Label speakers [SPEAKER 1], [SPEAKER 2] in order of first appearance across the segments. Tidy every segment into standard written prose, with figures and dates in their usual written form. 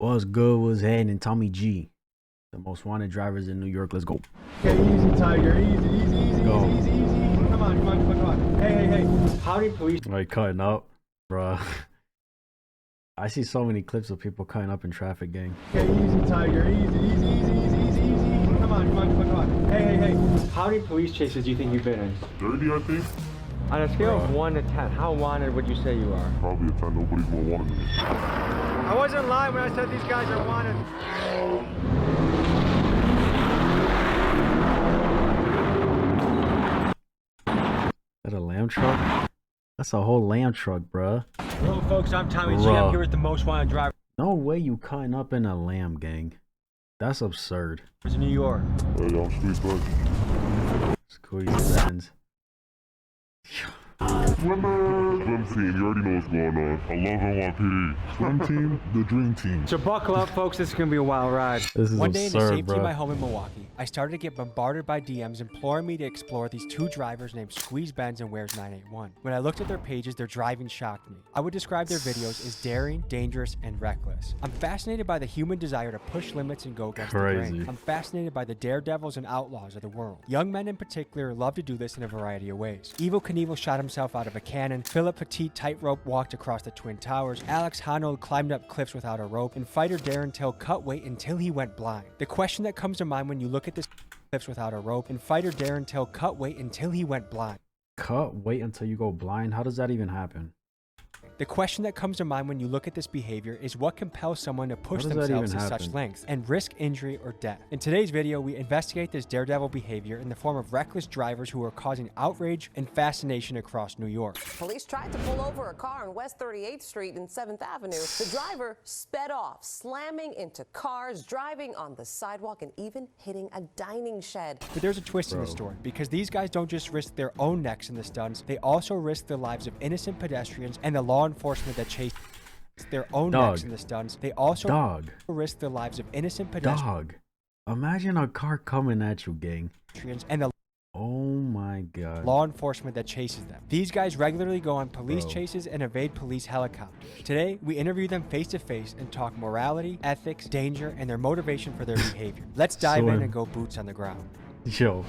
[SPEAKER 1] What's good? What's happening? Tommy G, the most wanted drivers in New York. Let's go.
[SPEAKER 2] Okay, easy, Tiger. Easy.
[SPEAKER 1] Go.
[SPEAKER 2] Easy. Come on. Hey. How many police?
[SPEAKER 1] Like cutting up, bruh. I see so many clips of people cutting up in traffic, gang.
[SPEAKER 2] Okay, easy, Tiger. Easy. Come on. Hey. How many police chases do you think you've been in?
[SPEAKER 3] 30, I think.
[SPEAKER 2] On a scale of 1 to 10, how wanted would you say you are?
[SPEAKER 3] Probably a 10. Nobody's more wanted than me.
[SPEAKER 2] I wasn't lying when I said these guys are wanted.
[SPEAKER 1] Is that a lamb truck? That's a whole lamb truck, bruh.
[SPEAKER 2] Hello, folks. I'm Tommy G. I'm here with the most wanted driver
[SPEAKER 1] No way you cutting up in a lamb, gang. That's absurd.
[SPEAKER 2] in New York.
[SPEAKER 3] Hey, I'm street bud.
[SPEAKER 1] Squeeze Benz.
[SPEAKER 3] Swim team, you already know what's going on. I love NYPD. Swim team, the dream team.
[SPEAKER 2] So buckle up, folks. This is going to be a wild ride.
[SPEAKER 1] This is
[SPEAKER 4] One day in the
[SPEAKER 1] absurd,
[SPEAKER 4] safety
[SPEAKER 1] bro.
[SPEAKER 4] of my home in Milwaukee, I started to get bombarded by DMs imploring me to explore these two drivers named Squeeze Benz and Where's 981. When I looked at their pages, their driving shocked me. I would describe their videos as daring, dangerous, and reckless. I'm fascinated by the human desire to push limits and go against the grain. I'm fascinated by the daredevils and outlaws of the world. Young men in particular love to do this in a variety of ways. Evel Knievel shot himself out of a cannon, Philip Petit tightrope walked across the Twin Towers, Alex Honnold climbed up cliffs without a rope, and fighter Darren Till cut weight until he went blind. The question that comes to mind when you look at this cliffs without a rope, and fighter Darren Till cut weight until he went blind.
[SPEAKER 1] Wait until you go blind? How does that even happen?
[SPEAKER 4] The question that comes to mind when you look at this behavior is what compels someone to push themselves to such lengths and risk injury or death. In today's video, we investigate this daredevil behavior in the form of reckless drivers who are causing outrage and fascination across New York.
[SPEAKER 5] Police tried to pull over a car on West 38th Street and 7th Avenue. The driver sped off, slamming into cars, driving on the sidewalk, and even hitting a dining shed.
[SPEAKER 4] But there's a twist in the story, because these guys don't just risk their own necks in the stunts, they also risk the lives of innocent pedestrians and the law enforcement that chase their own necks in the stunts. They also risk the lives of innocent pedestrians.
[SPEAKER 1] Imagine a car coming at you, gang.
[SPEAKER 4] And the
[SPEAKER 1] oh my god.
[SPEAKER 4] Law enforcement that chases them. These guys regularly go on police chases and evade police helicopters. Today, we interview them face to face and talk morality, ethics, danger, and their motivation for their behavior. Let's dive in and go boots on the ground.
[SPEAKER 1] Yo.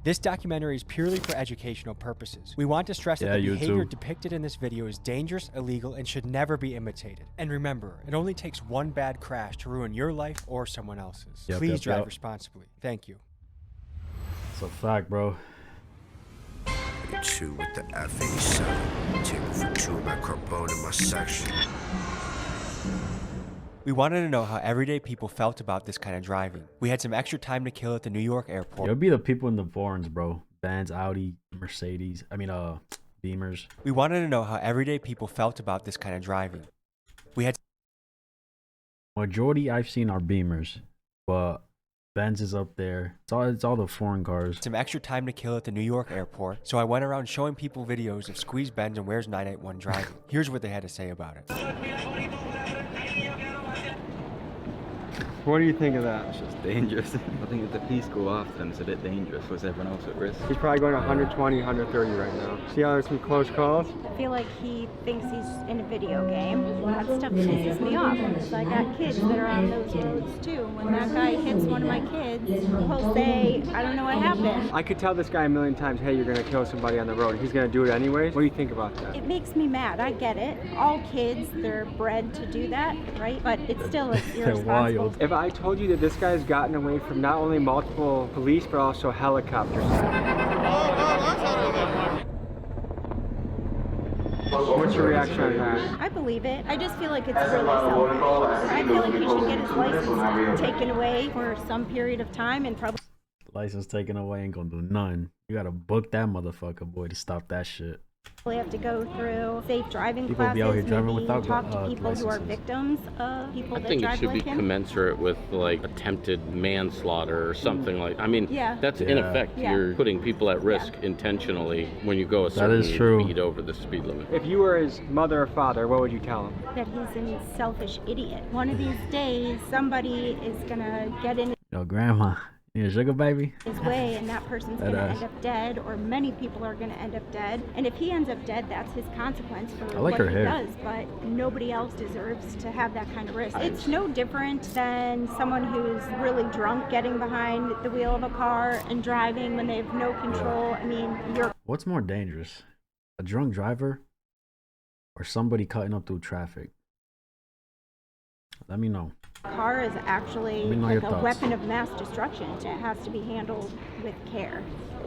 [SPEAKER 4] This documentary is purely for educational purposes. We want to stress that the behavior depicted in this video is dangerous, illegal, and should never be imitated. And remember, it only takes one bad crash to ruin your life or someone else's. Please drive responsibly. Thank you.
[SPEAKER 1] It's a fact, bro.
[SPEAKER 6] 2 with the F87. Table for 2 of my carbone in my section.
[SPEAKER 4] We wanted to know how everyday people felt about this kind of driving. We had some extra time to kill at the New York airport.
[SPEAKER 1] It'll be the people in the foreigns, bro. Benz, Audi, Mercedes. Beamers.
[SPEAKER 4] We wanted to know how everyday people felt about this kind of driving. We had
[SPEAKER 1] majority I've seen are Beamers, but Benz is up there. It's all the foreign cars.
[SPEAKER 4] Some extra time to kill at the New York airport, so I went around showing people videos of Squeeze Benz and Where's 981 driving. Here's what they had to say about it.
[SPEAKER 2] What do you think of that?
[SPEAKER 7] It's just dangerous. I think if the police go after them, it's a bit dangerous. Puts everyone else at risk.
[SPEAKER 2] He's probably going 120, 130 right now. See how there's some close calls?
[SPEAKER 8] I feel like he thinks he's in a video game. That stuff pisses me off. So I got kids that are on those roads too. When that guy hits one of my kids, he'll say, I don't know what happened.
[SPEAKER 2] I could tell this guy a million times, hey, you're going to kill somebody on the road. He's going to do it anyways. What do you think about that?
[SPEAKER 8] It makes me mad. I get it. All kids, they're bred to do that, right? But it's still irresponsible.
[SPEAKER 2] If I told you that this guy's gotten away from not only multiple police, but also helicopters. What's your reaction on that?
[SPEAKER 8] I believe it. I just feel like it's really selfish. I feel like he should get his license taken away for some period of time and probably...
[SPEAKER 1] License taken away ain't gonna do nothing. You gotta book that motherfucker, boy, to stop that shit.
[SPEAKER 8] We have to go through safe driving
[SPEAKER 1] people
[SPEAKER 8] classes,
[SPEAKER 1] be out here driving
[SPEAKER 8] maybe
[SPEAKER 1] without
[SPEAKER 8] talk to people
[SPEAKER 1] licenses.
[SPEAKER 8] who are victims of people that drive like him.
[SPEAKER 9] I think it should be commensurate with like attempted manslaughter or something like. I mean, that's in effect you're putting people at risk intentionally when you go a certain speed over the speed limit.
[SPEAKER 2] If you were his mother or father, what would you tell him?
[SPEAKER 8] That he's a selfish idiot. One of these days, somebody is gonna get in.
[SPEAKER 1] Yo, grandma, You a sugar baby?
[SPEAKER 8] his way, and that person's going to end up dead, or many people are going to end up dead. And if he ends up dead, that's his consequence for what he does. But nobody else deserves to have that kind of risk. It's no different than someone who's really drunk getting behind the wheel of a car and driving when they have no control. I mean,
[SPEAKER 1] What's more dangerous, a drunk driver or somebody cutting up through traffic? Let me know.
[SPEAKER 8] Car is actually like a weapon of mass destruction. It has to be handled with care.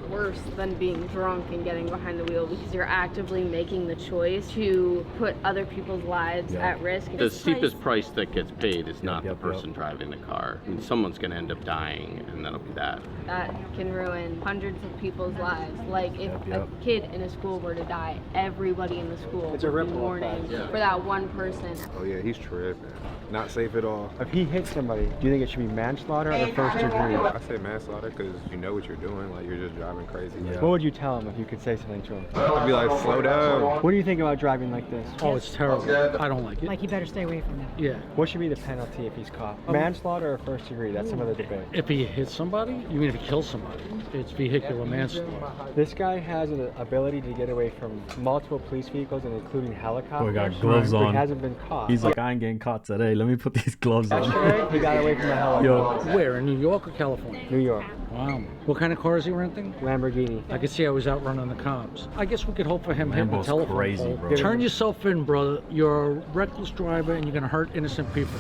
[SPEAKER 10] Worse than being drunk and getting behind the wheel, because you're actively making the choice to put other people's lives at risk.
[SPEAKER 9] The steepest price that gets paid is not the person driving the car. I mean, someone's going to end up dying, and that'll be that.
[SPEAKER 10] That can ruin hundreds of people's lives. Like if a kid in a school were to die, everybody in the school would be mourning for that one person.
[SPEAKER 11] Oh yeah, he's tripping. Not safe at all.
[SPEAKER 2] If he hits somebody, do you think it should be manslaughter or first degree?
[SPEAKER 11] I say manslaughter because you know what you're doing. Like, you're just driving crazy.
[SPEAKER 2] What would you tell him if you could say something to him?
[SPEAKER 11] I'd be like, slow down.
[SPEAKER 2] What do you think about driving like this?
[SPEAKER 12] Oh, it's terrible. I don't like it.
[SPEAKER 8] Like, you better stay away from that.
[SPEAKER 12] Yeah.
[SPEAKER 2] What should be the penalty if he's caught? Manslaughter or first degree? That's some of the debate.
[SPEAKER 12] If he hits somebody, you mean if he kills somebody? It's vehicular manslaughter.
[SPEAKER 2] This guy has an ability to get away from multiple police vehicles, and including helicopters.
[SPEAKER 1] We got gloves on.
[SPEAKER 2] He hasn't been caught.
[SPEAKER 1] He's like, I ain't getting caught today. Let me put these gloves on.
[SPEAKER 2] Yesterday, he got away from the helicopter.
[SPEAKER 12] Where, in New York or California?
[SPEAKER 2] New York.
[SPEAKER 12] Wow. What kind of car is he renting?
[SPEAKER 2] Lamborghini.
[SPEAKER 12] I could see I was out running the cops. I guess we could hope for him hitting the telephone
[SPEAKER 1] crazy,
[SPEAKER 12] pole.
[SPEAKER 1] bro.
[SPEAKER 12] Turn yourself in, brother. You're a reckless driver and you're going to hurt innocent people.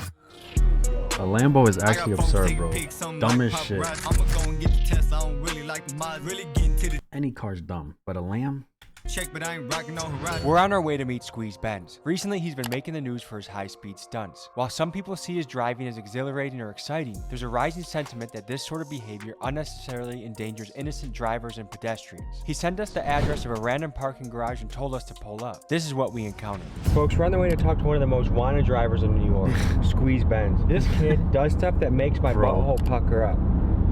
[SPEAKER 1] A Lambo is actually absurd, bro. Dumb as shit. Any car's dumb, but a Lamb?
[SPEAKER 4] We're on our way to meet Squeeze Benz. Recently, he's been making the news for his high-speed stunts. While some people see his driving as exhilarating or exciting, there's a rising sentiment that this sort of behavior unnecessarily endangers innocent drivers and pedestrians. He sent us the address of a random parking garage and told us to pull up. This is what we encountered.
[SPEAKER 2] Folks, we're on the way to talk to one of the most wanted drivers in New York, Squeeze Benz. This kid does stuff that makes my butthole pucker up.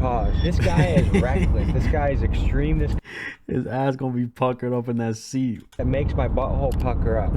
[SPEAKER 2] Pause. This guy is reckless. This guy is extreme.
[SPEAKER 1] His ass gonna be puckered up in that seat.
[SPEAKER 2] That makes my butthole pucker up.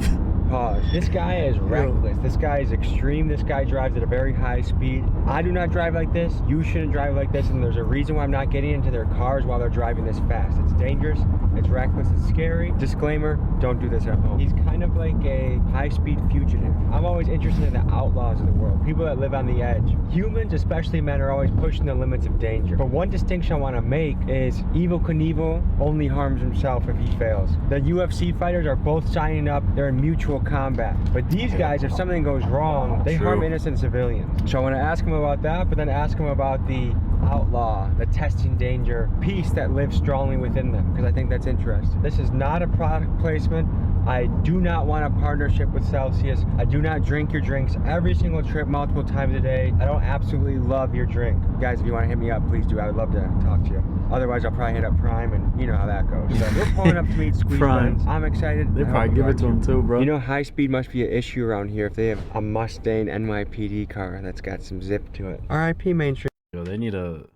[SPEAKER 2] Pause. This guy is reckless. This guy is extreme. This guy drives at a very high speed. I do not drive like this. You shouldn't drive like this. And there's a reason why I'm not getting into their cars while they're driving this fast. It's dangerous. It's reckless. It's scary. Disclaimer, don't do this at home. He's kind of like a high-speed fugitive. I'm always interested in the outlaws of the world. People that live on the edge. Humans, especially men, are always pushing the limits of danger. But one distinction I want to make is Evel Knievel only harms himself if he fails. The UFC fighters are both signing up. They're in mutual combat. But these guys, if something goes wrong, they harm innocent civilians. So I want to ask him about that, but then ask him about the outlaw, the testing danger piece that lives strongly within them, because I think that's interesting. This is not a product placement. I do not want a partnership with Celsius. I do not drink your drinks every single trip multiple times a day. I don't absolutely love your drink. Guys, if you want to hit me up, please do. I would love to talk to you. Otherwise, I'll probably hit up Prime, and you know how that goes. So we're pulling up to meet Squeeze Benz. I'm excited.
[SPEAKER 1] They probably give it to him too, bro.
[SPEAKER 2] You know, high speed must be an issue around here if they have a Mustang NYPD car that's got some zip to it. RIP Main Street.
[SPEAKER 1] Yo, they need a...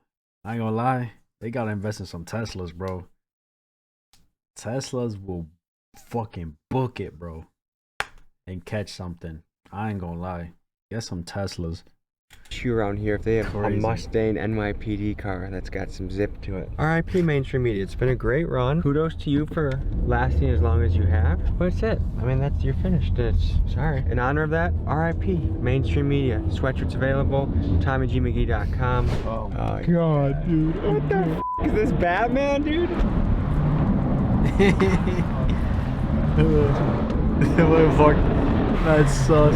[SPEAKER 1] I ain't gonna lie. They gotta invest in some Teslas, bro. Teslas will fucking book it, bro. And catch something. I ain't gonna lie. Get some Teslas.
[SPEAKER 2] Issue around here if they have a Mustang NYPD car that's got some zip to it. RIP Mainstream Media. It's been a great run. Kudos to you for lasting as long as you have. But that's it. I mean, you're finished. Sorry. In honor of that, RIP Mainstream Media. Sweatshirts available. TommyGMcGee.com. Oh my god, dude. What the f is this, Batman, dude?
[SPEAKER 1] That's sus.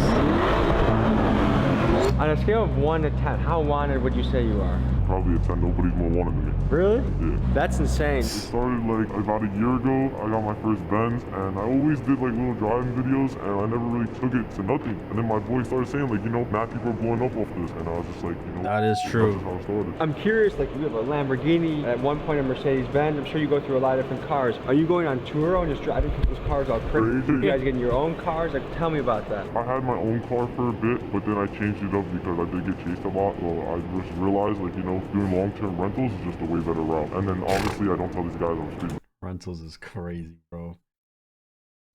[SPEAKER 2] On a scale of 1 to 10, how wanted would you say you are?
[SPEAKER 3] Probably a 10. Nobody's more wanted than me.
[SPEAKER 2] Really?
[SPEAKER 3] Yeah.
[SPEAKER 2] That's insane.
[SPEAKER 3] It started like about a year ago. I got my first Benz, and I always did like little driving videos, and I never really took it to nothing. And then my boy started saying like, you know, mad people are blowing up off this, and I was just like, you know,
[SPEAKER 1] that is true.
[SPEAKER 3] That's just how it started.
[SPEAKER 2] I'm curious, like you have a Lamborghini, at one point a Mercedes-Benz. I'm sure you go through a lot of different cars. Are you going on tour and just driving people's cars all crazy? You guys getting your own cars? Like, tell me about that.
[SPEAKER 3] I had my own car for a bit, but then I changed it up because I did get chased a lot. So I just realized, like, you know, doing long-term rentals is just a way better route. And then obviously I don't tell these guys I'm speeding.
[SPEAKER 1] Rentals is crazy, bro.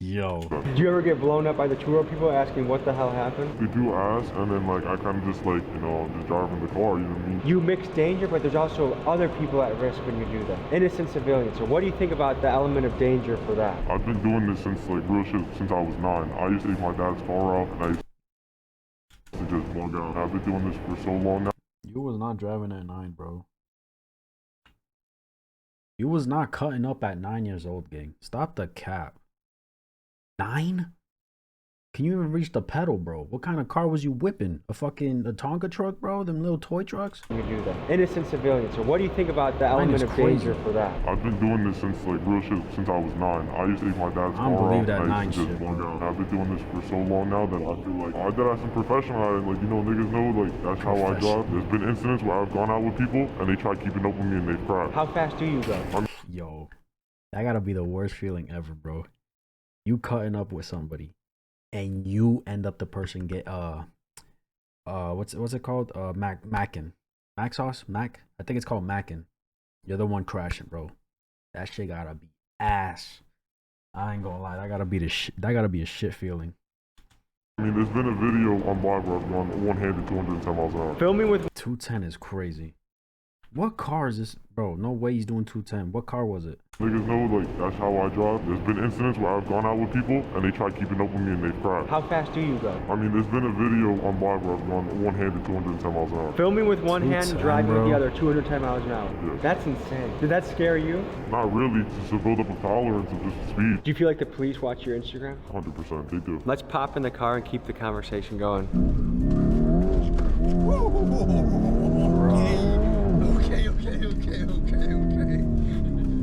[SPEAKER 1] Yo.
[SPEAKER 2] Did you ever get blown up by the tour people asking what the hell happened?
[SPEAKER 3] They do ask, and then like I kind of just like, you know, just driving the car, you know what I mean?
[SPEAKER 2] You mix danger, but there's also other people at risk when you do that. Innocent civilians. So what do you think about the element of danger for that?
[SPEAKER 3] I've been doing this since like real shit since I was 9. I used to take my dad's car out and I used to just bug out. I've been doing this for so long now.
[SPEAKER 1] You was not driving at 9, bro. You was not cutting up at 9 years old, gang. Stop the cap. 9? Can you even reach the pedal, bro? What kind of car was you whipping? A Tonka truck, bro? Them little toy trucks?
[SPEAKER 2] You do that. Innocent civilians. So what do you think about the element of danger for that?
[SPEAKER 3] I've been doing this since like real shit since I was 9. I used to take my dad's car out and I used to just bug out. I've been doing this for so long now that I feel like I did have some professional at it. Like, you know, niggas know like that's how I drive. There's been incidents where I've gone out with people and they try keeping up with me and they've crashed.
[SPEAKER 2] How fast do you go?
[SPEAKER 1] Yo, that gotta be the worst feeling ever, bro. You cutting up with somebody and you end up the person get what's it called? Mackin. Mac sauce? Mac? I think it's called Mackin. You're the one crashing, bro. That shit gotta be ass. I ain't gonna lie, that gotta be a shit feeling.
[SPEAKER 3] I mean, there's been a video on live where I've gone one-handed 210 miles an hour.
[SPEAKER 2] Filming with
[SPEAKER 1] 210 is crazy. What car is this? Bro, no way he's doing 210. What car was it?
[SPEAKER 3] Niggas know, like, that's how I drive. There's been incidents where I've gone out with people and they try keeping up with me and they've crashed.
[SPEAKER 2] How fast do you go?
[SPEAKER 3] I mean, there's been a video on live where I've gone one-handed 210 miles an hour.
[SPEAKER 2] Filming with one hand and driving with the other 210 miles an hour.
[SPEAKER 3] Yes.
[SPEAKER 2] That's insane. Did that scare you?
[SPEAKER 3] Not really, just to build up a tolerance of just speed.
[SPEAKER 2] Do you feel like the police watch your Instagram?
[SPEAKER 3] 100%, they do.
[SPEAKER 2] Let's pop in the car and keep the conversation going.
[SPEAKER 1] Okay.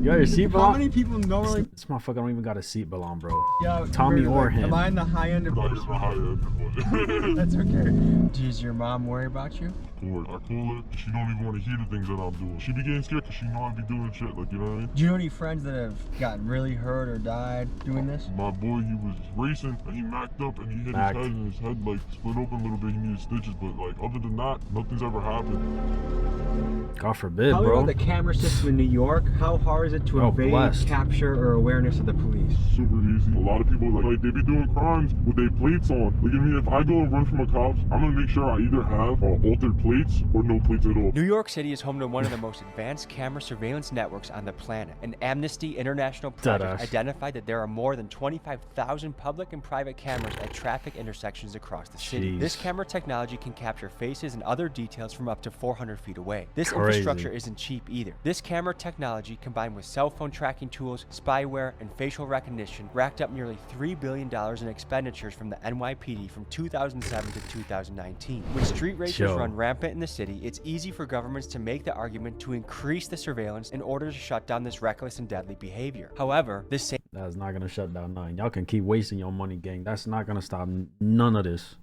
[SPEAKER 1] You got your seatbelt on?
[SPEAKER 2] How many people normally...
[SPEAKER 1] This motherfucker don't even got a seatbelt on, bro.
[SPEAKER 2] Yo,
[SPEAKER 1] Tommy or him.
[SPEAKER 2] Am I in the high end of...
[SPEAKER 3] That is the high end.
[SPEAKER 2] That's okay. Does your mom worry about you?
[SPEAKER 3] Of course. I call her. She don't even want to hear the things that I'm doing. She be getting scared because she know I be doing shit, like, you know what I mean?
[SPEAKER 2] Do you know any friends that have gotten really hurt or died doing this?
[SPEAKER 3] My boy, he was racing and he macked up and he hit his head and his head like split open a little bit. He needed stitches, but like other than that, nothing's ever happened.
[SPEAKER 1] God forbid,
[SPEAKER 2] Tell me
[SPEAKER 1] bro.
[SPEAKER 2] about the camera system in New York. How hard is it to evade capture or awareness of the police?
[SPEAKER 3] Super easy. A lot of people like they be doing crimes with their plates on. Like, I mean, if I go and run from a cop, I'm gonna make sure I either have altered plates or no plates at all.
[SPEAKER 4] New York City is home to one of the most advanced camera surveillance networks on the planet. An Amnesty International project identified that there are more than 25,000 public and private cameras at traffic intersections across the city. This camera technology can capture faces and other details from up to 400 feet away. This infrastructure isn't cheap either. This camera technology, combined with cell phone tracking tools, spyware, and facial recognition, racked up nearly $3 billion in expenditures from the NYPD from 2007 to 2019. When street racers run rampant in the city, it's easy for governments to make the argument to increase the surveillance in order to shut down this reckless and deadly behavior. However, this same...
[SPEAKER 1] That's not gonna shut down nothing. Y'all can keep wasting your money, gang. That's not gonna stop none of this.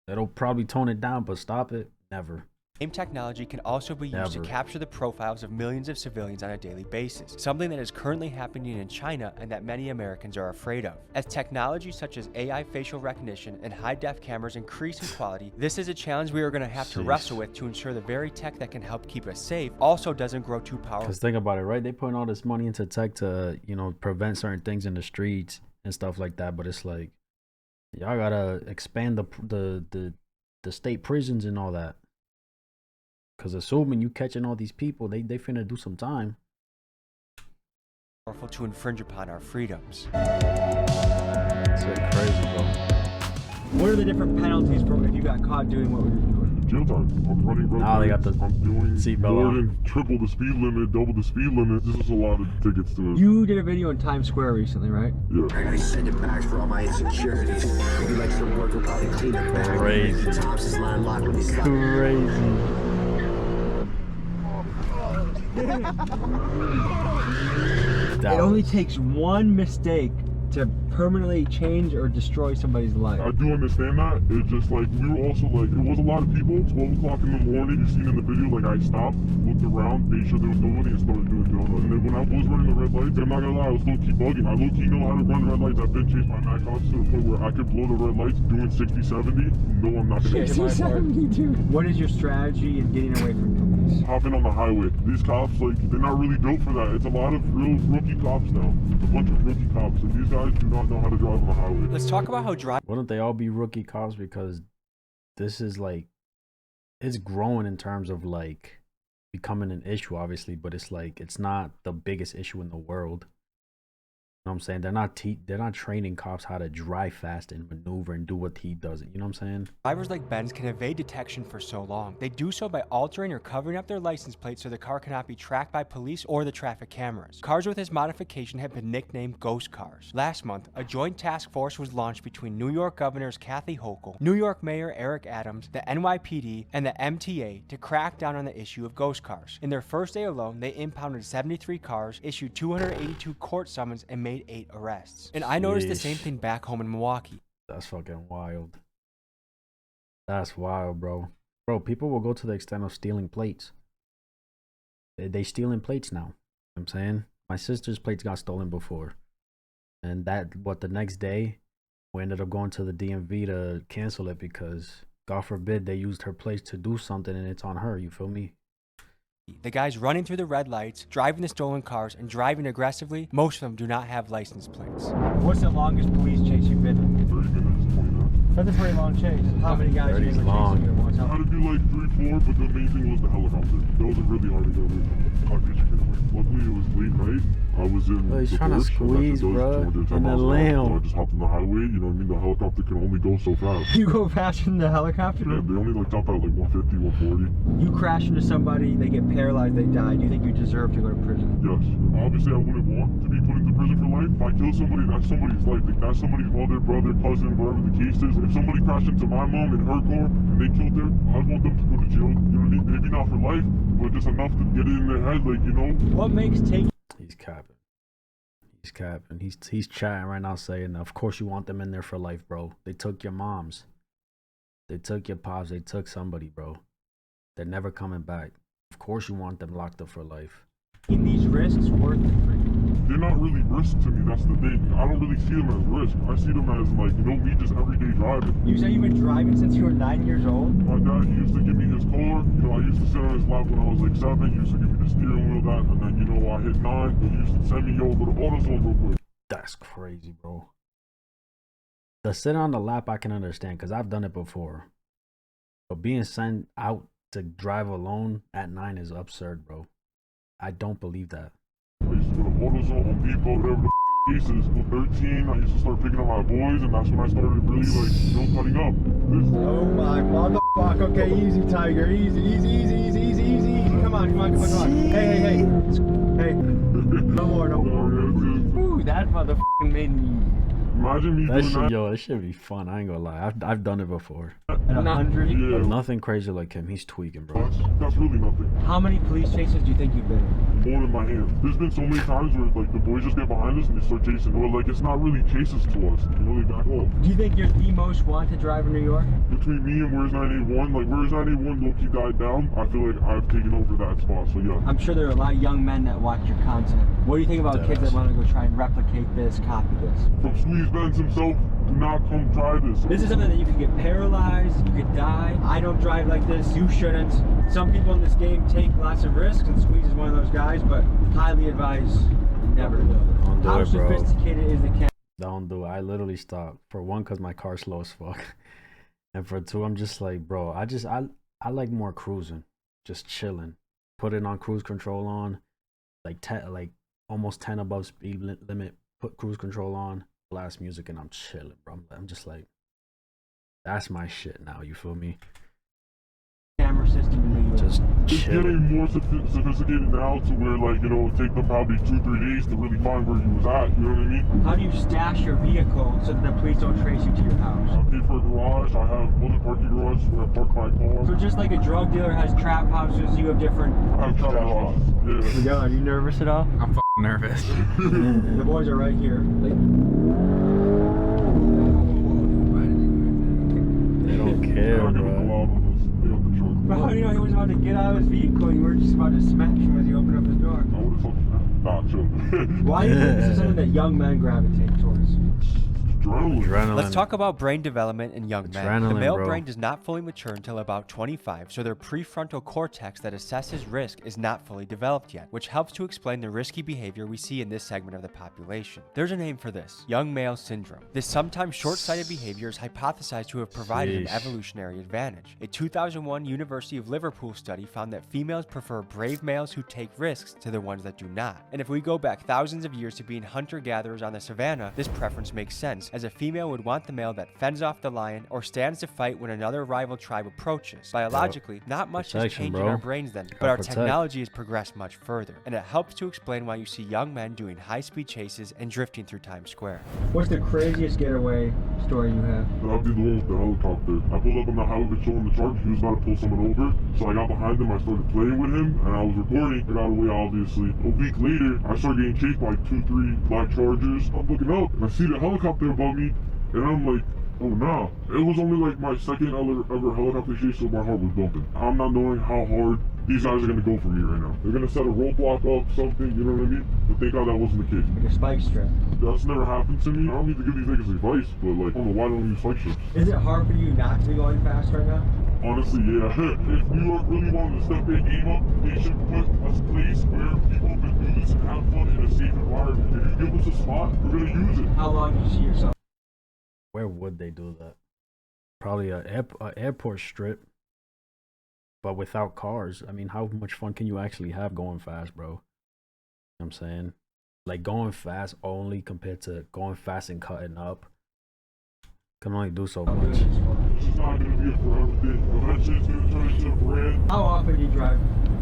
[SPEAKER 1] That'll probably tone it down, but stop it? Never.
[SPEAKER 4] Same technology can also be used to capture the profiles of millions of civilians on a daily basis, something that is currently happening in China and that many Americans are afraid of. As technology such as AI facial recognition and high-def cameras increase in quality, this is a challenge we are going to have to wrestle with to ensure the very tech that can help keep us safe also doesn't grow too powerful.
[SPEAKER 1] Because think about it, right? They putting all this money into tech to, you know, prevent certain things in the streets and stuff like that, but it's like, y'all gotta expand the state prisons and all that. Because assuming you catching all these people, they finna do some time.
[SPEAKER 4] Powerful to infringe upon our freedoms.
[SPEAKER 1] It's like crazy, bro.
[SPEAKER 2] What are the different penalties for if you got caught doing what we were doing?
[SPEAKER 3] Jail time. I'm running red lights.
[SPEAKER 1] They got the
[SPEAKER 3] I'm doing
[SPEAKER 1] seatbelt
[SPEAKER 3] more
[SPEAKER 1] on.
[SPEAKER 3] than triple the speed limit, double the speed limit. This is a lot of tickets to it.
[SPEAKER 2] You did a video in Times Square recently, right?
[SPEAKER 3] Yeah.
[SPEAKER 6] I gotta send it back for all my insecurities. Maybe like some work will probably clean it back.
[SPEAKER 1] Crazy.
[SPEAKER 6] Thompson's line locked when he's
[SPEAKER 1] Crazy.
[SPEAKER 2] It only takes one mistake to permanently change or destroy somebody's life.
[SPEAKER 3] I do understand that. It's just like, we were also like, it was a lot of people. 12 o'clock in the morning, you seen in the video, like I stopped, looked around, made sure there was nobody, and started doing donuts. And then when I was running the red lights, I'm not gonna lie, I was low-key bugging. I low-key know how to run red lights. I've been chased by Mac cops to the point where I could blow the red lights doing 60, 70. No, I'm not gonna
[SPEAKER 2] 60, 70, dude. What is your strategy in getting away from police?
[SPEAKER 3] Hopping on the highway. These cops, like, they're not really built for that. It's a lot of real rookie cops now. A bunch of rookie cops. And these guys do not know how to drive on the highway.
[SPEAKER 4] Let's talk about how
[SPEAKER 1] Wouldn't they all be rookie cops? Because this is like, it's growing in terms of like becoming an issue, obviously, but it's like, it's not the biggest issue in the world. You know what I'm saying? They're not training cops how to drive fast and maneuver and do what he does. You know what I'm saying?
[SPEAKER 4] drivers like Ben's can evade detection for so long. They do so by altering or covering up their license plates so the car cannot be tracked by police or the traffic cameras. Cars with this modification have been nicknamed ghost cars. Last month, a joint task force was launched between New York Governors Kathy Hochul, New York Mayor Eric Adams, the NYPD, and the MTA to crack down on the issue of ghost cars. In their first day alone, they impounded 73 cars, issued 282 court summons, and made 8 arrests. And I noticed the same thing back home in Milwaukee.
[SPEAKER 1] That's fucking wild. That's wild, bro. Bro, people will go to the extent of stealing plates. They stealing plates now. You know what I'm saying? My sister's plates got stolen before. And the next day, we ended up going to the DMV to cancel it because, God forbid, they used her plates to do something and it's on her. You feel me?
[SPEAKER 4] The guys running through the red lights, driving the stolen cars, and driving aggressively, most of them do not have license plates.
[SPEAKER 2] What's the longest police chase you've been in?
[SPEAKER 3] 30 minutes, 20 minutes.
[SPEAKER 2] That's a pretty long chase. How many guys are you chasing at once?
[SPEAKER 3] I had to do like 3, 4, but the main thing was the helicopter. That was really hard to get away from. Luckily, it was late night. I was in
[SPEAKER 1] he's
[SPEAKER 3] the
[SPEAKER 1] trying to squeeze, bro, in the lamb.
[SPEAKER 3] So I just hopped on the highway. You know what I mean? The helicopter can only go so fast.
[SPEAKER 2] You go faster than the helicopter?
[SPEAKER 3] Yeah, they only like top out like 150, 140.
[SPEAKER 2] You crash into somebody, they get paralyzed, they die. Do you think you deserve to go to prison?
[SPEAKER 3] Yes. Obviously, I wouldn't want to be put into prison for life. If I kill somebody, that's somebody's life. Like, that's somebody's mother, brother, cousin, whatever the case is. If somebody crashed into my mom in her car and they killed her, I'd want them to go to jail. You know what I mean? Maybe not for life, but just enough to get it in their head, like, you know?
[SPEAKER 2] What makes taking...
[SPEAKER 1] He's capping. He's capping. He's chatting right now saying, of course you want them in there for life, bro. They took your moms. They took your pops. They took somebody, bro. They're never coming back. Of course you want them locked up for life.
[SPEAKER 2] In these risks worth it for you?
[SPEAKER 3] They're not really risks to me, that's the thing. I don't really see them as risk. I see them as like, you know, me just everyday driving.
[SPEAKER 2] You say you've been driving since you were 9 years old?
[SPEAKER 3] My dad used to give me his car. You know, I used to sit on his lap when I was like 7. He used to give me the steering wheel, that, and then, you know, I hit 9. He used to send me, yo, go to AutoZone real quick.
[SPEAKER 1] That's crazy, bro. The sit on the lap I can understand because I've done it before. But being sent out to drive alone at 9 is absurd, bro. I don't believe that.
[SPEAKER 3] I used to go to AutoZone, Home Depot, whatever the case is. At 13, I used to start picking up my boys, and that's when I started really, like, you know, cutting up.
[SPEAKER 2] Oh my motherfucker. Okay, easy, Tiger. Easy. Come on. Hey. Hey. No more. Ooh, that motherfucking made me...
[SPEAKER 3] Imagine me doing that.
[SPEAKER 1] Yo, that should be fun. I ain't gonna lie. I've done it before.
[SPEAKER 2] At 100?
[SPEAKER 3] Yeah.
[SPEAKER 1] But nothing crazy like him. He's tweaking, bro.
[SPEAKER 3] That's really nothing.
[SPEAKER 2] How many police chases do you think you've been in?
[SPEAKER 3] More in my hand. There's been so many times where like the boys just get behind us and they start chasing. Or like it's not really chases to us. You know, they back off.
[SPEAKER 2] Do you think you're the most wanted driver in New York?
[SPEAKER 3] Between me and Where's 981, like Where's 981 low-key died down, I feel like I've taken over that spot. So yeah.
[SPEAKER 2] I'm sure there are a lot of young men that watch your content. What do you think about kids that want to go try and replicate this, copy this?
[SPEAKER 3] From Squeeze Benz himself, do not come try this.
[SPEAKER 2] This is something that you could get paralyzed, you could die. I don't drive like this, you shouldn't. Some people in this game take lots of risks, and Squeeze is one of those guys, but highly advise never to do it.
[SPEAKER 1] Don't do
[SPEAKER 2] How
[SPEAKER 1] it, bro.
[SPEAKER 2] sophisticated is the camera?
[SPEAKER 1] Don't do it. I literally stopped. For one, because my car's slow as fuck. And for two, I'm just like, bro, I like more cruising. Just chilling. Put it on cruise control on. Like almost 10 above speed limit. Put cruise control on. Blast music and I'm chilling, bro. I'm just like, that's my shit now. You feel me?
[SPEAKER 2] Camera system in New York.
[SPEAKER 1] Just
[SPEAKER 3] It's getting more sophisticated now to where, like, you know, it take them probably 2-3 days to really find where you was at. You know what I mean?
[SPEAKER 2] How do you stash your vehicle so that the police don't trace you to your house?
[SPEAKER 3] I pay for a garage. I have other parking garages where I park my car.
[SPEAKER 2] So just like a drug dealer has trap houses, you have different...
[SPEAKER 3] I have trap houses. Yeah.
[SPEAKER 2] Miguel, are you nervous at all?
[SPEAKER 7] I'm fucking nervous.
[SPEAKER 2] The boys are right here.
[SPEAKER 1] They don't care, bro.
[SPEAKER 2] Bro, you know, he was about to get out of his vehicle. You were just about to smash him as he opened up his door.
[SPEAKER 3] I would have fucking... Nah, chill.
[SPEAKER 2] Why do you think this is something that young men gravitate towards?
[SPEAKER 3] Adrenaline.
[SPEAKER 4] Let's talk about brain development in young men. The male brain does not fully mature until about 25, so their prefrontal cortex that assesses risk is not fully developed yet, which helps to explain the risky behavior we see in this segment of the population. There's a name for this: young male syndrome. This sometimes short-sighted behavior is hypothesized to have provided an evolutionary advantage. A 2001 University of Liverpool study found that females prefer brave males who take risks to the ones that do not. And if we go back thousands of years to being hunter-gatherers on the savannah, this preference makes sense, as a female would want the male that fends off the lion or stands to fight when another rival tribe approaches. Biologically, not much has changed in our brains then, but our technology has progressed much further, and it helps to explain why you see young men doing high-speed chases and drifting through Times Square.
[SPEAKER 2] What's the craziest getaway story you have?
[SPEAKER 3] That'd be the one with the helicopter. I pulled up on the highway with showing the charge. He was about to pull someone over, so I got behind him. I started playing with him, and I was recording. I got away, obviously. A week later, I started getting chased by 2-3 black Chargers. I'm looking up, and I see the helicopter above me, and I'm like, oh no. It was only like my second ever helicopter chase, so my heart was bumping. I'm not knowing how hard these guys are gonna go for me right now. They're gonna set a roadblock up, something, you know what I mean? But thank God that wasn't the case.
[SPEAKER 2] Like a spike strip.
[SPEAKER 3] That's never happened to me. I don't need to give these niggas advice, but like, I don't know why don't use spike strips.
[SPEAKER 2] Is it hard for you not to be going fast right now?
[SPEAKER 3] Honestly, yeah. If New York really wanted to step their game up, they should put a place where people can do this and have fun in a safe environment. If you give us a spot, we're gonna use it.
[SPEAKER 2] How long do you see yourself?
[SPEAKER 1] Where would they do that? Probably a airport strip, but without cars. I mean, how much fun can you actually have going fast, bro? You know what I'm saying? Like, going fast only compared to going fast and cutting up can only do so much.
[SPEAKER 3] It's not gonna be a forever thing. Eventually it's gonna turn into a brand.
[SPEAKER 2] How often do you drive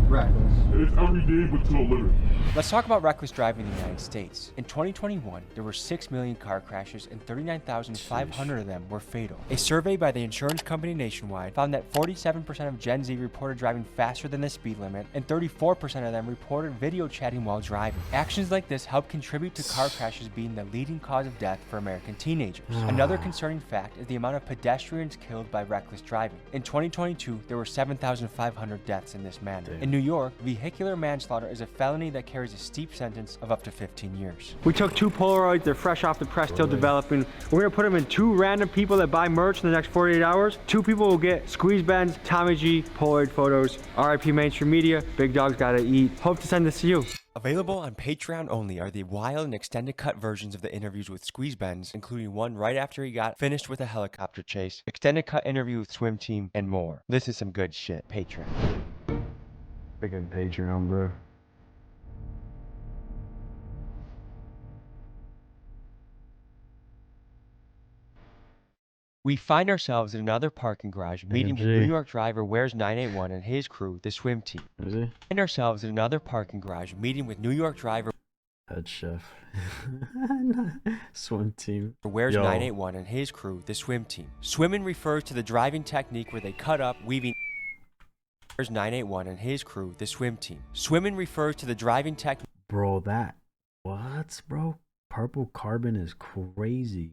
[SPEAKER 2] reckless?
[SPEAKER 3] It's every day, but to a limit.
[SPEAKER 4] Let's talk about reckless driving in the United States. In 2021, there were 6 million car crashes and 39,500 of them were fatal. A survey by the insurance company Nationwide found that 47% of Gen Z reported driving faster than the speed limit, and 34% of them reported video chatting while driving. Actions like this help contribute to car crashes being the leading cause of death for American teenagers. Another concerning fact is the amount of pedestrians killed by reckless driving. In 2022, there were 7,500 deaths in this manner. In New York, vehicular manslaughter is a felony that carries a steep sentence of up to 15 years.
[SPEAKER 2] We took 2 Polaroids, they're fresh off the press, still developing. We're gonna put them in 2 random people that buy merch in the next 48 hours. 2 people will get Squeeze Benz, Tommy G, Polaroid photos. RIP Mainstream Media, big dogs gotta eat. Hope to send this to you.
[SPEAKER 4] Available on Patreon only are the wild and extended cut versions of the interviews with Squeeze Benz, including one right after he got finished with a helicopter chase, extended cut interview with Swim Team, and more. This is some good shit. Patreon.
[SPEAKER 1] Big on Patreon, bro.
[SPEAKER 4] We find ourselves in another parking garage meeting with New York driver Where's 981 and his crew, the Swim Team.
[SPEAKER 1] Is he?
[SPEAKER 4] Find ourselves in another parking garage meeting with New York driver
[SPEAKER 1] Head chef. Swim Team.
[SPEAKER 4] Where's 981 and his crew, the Swim Team. Swimming refers to the driving technique where they cut up, weaving. Where's 981 and his crew, the Swim Team. Swimming refers to the driving technique.
[SPEAKER 1] Bro, that. What, bro? Purple carbon is crazy.